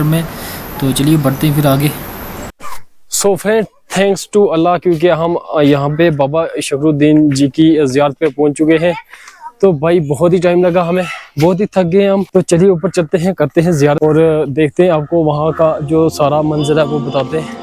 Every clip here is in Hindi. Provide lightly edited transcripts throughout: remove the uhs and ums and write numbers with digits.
किलोमीटर में। तो चलिए बढ़ते हैं फिर आगे। So friend, thanks to Allah, क्योंकि हम यहाँ पे बाबा शकरुद्दीन जी की ज़ियारत पे पहुँच चुके हैं। तो भाई बहुत ही टाइम लगा हमें, बहुत ही थक गए हम। तो चलिए ऊपर चलते हैं, करते हैं ज़ियारत और देखते हैं, आपको वहाँ का जो सारा मंजर है वो बताते हैं।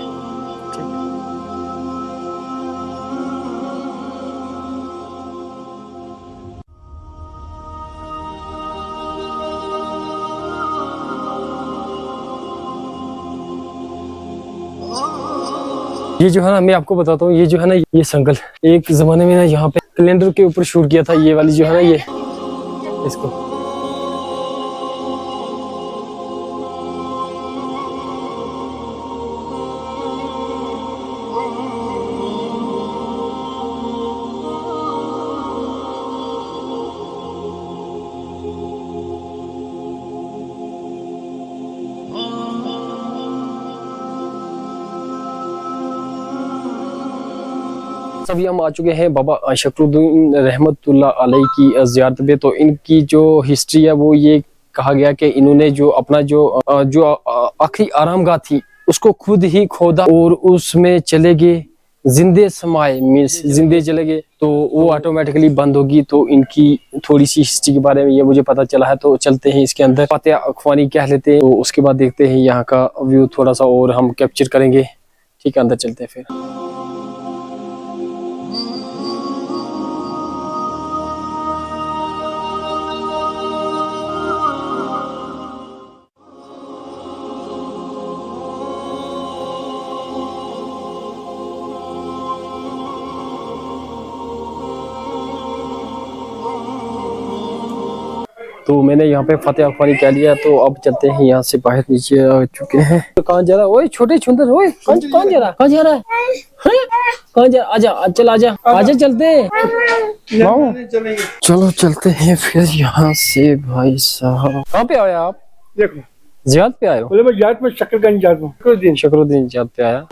ये जो है ना, मैं आपको बताता हूँ, ये जो है ना, ये संगल एक जमाने में ना यहाँ पे कैलेंडर के ऊपर शूट किया था। ये वाली जो है ना, ये इसको अभी हम आ चुके हैं बाबा शकरुद्दीन रहमतुल्लाह अलैह की ज़ियारत पे। तो इनकी जो हिस्ट्री है वो ये कहा गया कि इन्होंने जो अपना जो आखिरी आरामगाह थी उसको खुद ही खोदा और उसमें चले गए, जिंदे समाए, मीन्स जिंदे चले गए, तो वो ऑटोमेटिकली बंद होगी। तो इनकी थोड़ी सी हिस्ट्री के बारे में ये मुझे पता चला है। तो चलते हैं इसके अंदर, फातिहा अखवानी कह लेते हैं, तो उसके बाद देखते हैं यहाँ का व्यू थोड़ा सा और हम कैप्चर करेंगे। ठीक है, अंदर चलते हैं फिर। तो मैंने यहाँ पे फातिहा अखवानी कह लिया, तो अब चलते हैं यहाँ से बाहर, नीचे आ चुके हैं। तो कहाँ जा रहा है? ओए छोटे छुंदर, ओए कहाँ जा रहा है? कहाँ जा रहा है? कहाँ जा? आजा, चल आजा, आजा चलते हैं। चलो चलते हैं फिर यहाँ से। भाई साहब कहाँ पे आए आप? देखो ज़ियारत पे आए हो? बोले मैं ज़ियारत में शकरगंज जा रहा हूँ। शकरुद्दीन ज़ियारत पे आया।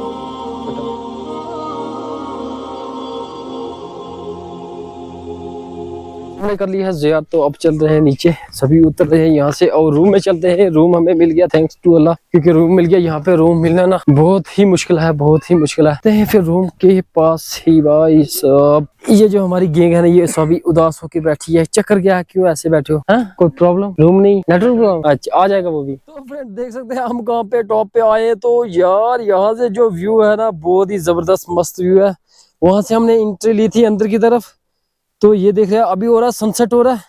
हमने कर लिया है ज़ियारत, तो अब चल रहे हैं नीचे, सभी उतर रहे हैं यहाँ से और रूम में चलते हैं। रूम हमें मिल गया, थैंक्स टू अल्लाह, क्योंकि रूम मिल गया। यहाँ पे रूम मिलना ना बहुत ही मुश्किल है, बहुत ही मुश्किल है। फिर रूम के पास ही भाई साहब, ये जो हमारी गैंग है ना, ये सभी उदास होके बैठी है। चक्कर क्या, क्यों ऐसे बैठे हो? हाँ, कोई प्रॉब्लम? रूम नहीं, नेटवर्क प्रॉब्लम? अच्छा, आ जाएगा वो भी। तो फ्रेंड देख सकते हैं हम कहाँ पे टॉप पे आए। तो यार यहाँ से जो व्यू है ना, बहुत ही जबरदस्त मस्त व्यू है। वहां से हमने एंट्री ली थी अंदर की तरफ। तो ये देख रहे हैं, अभी हो रहा है सनसेट हो रहा है।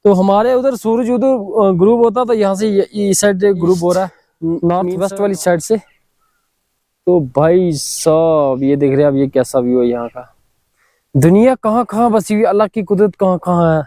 तो हमारे उधर सूरज उधर ग्रुप होता, तो यहाँ से इस साइड ग्रुप हो रहा है, नॉर्थ वेस्ट वाली साइड से। तो भाई साहब ये देख रहे हैं अब, ये कैसा व्यू है यहाँ का। दुनिया कहाँ कहाँ बसी हुई, अल्लाह की कुदरत कहाँ कहाँ है।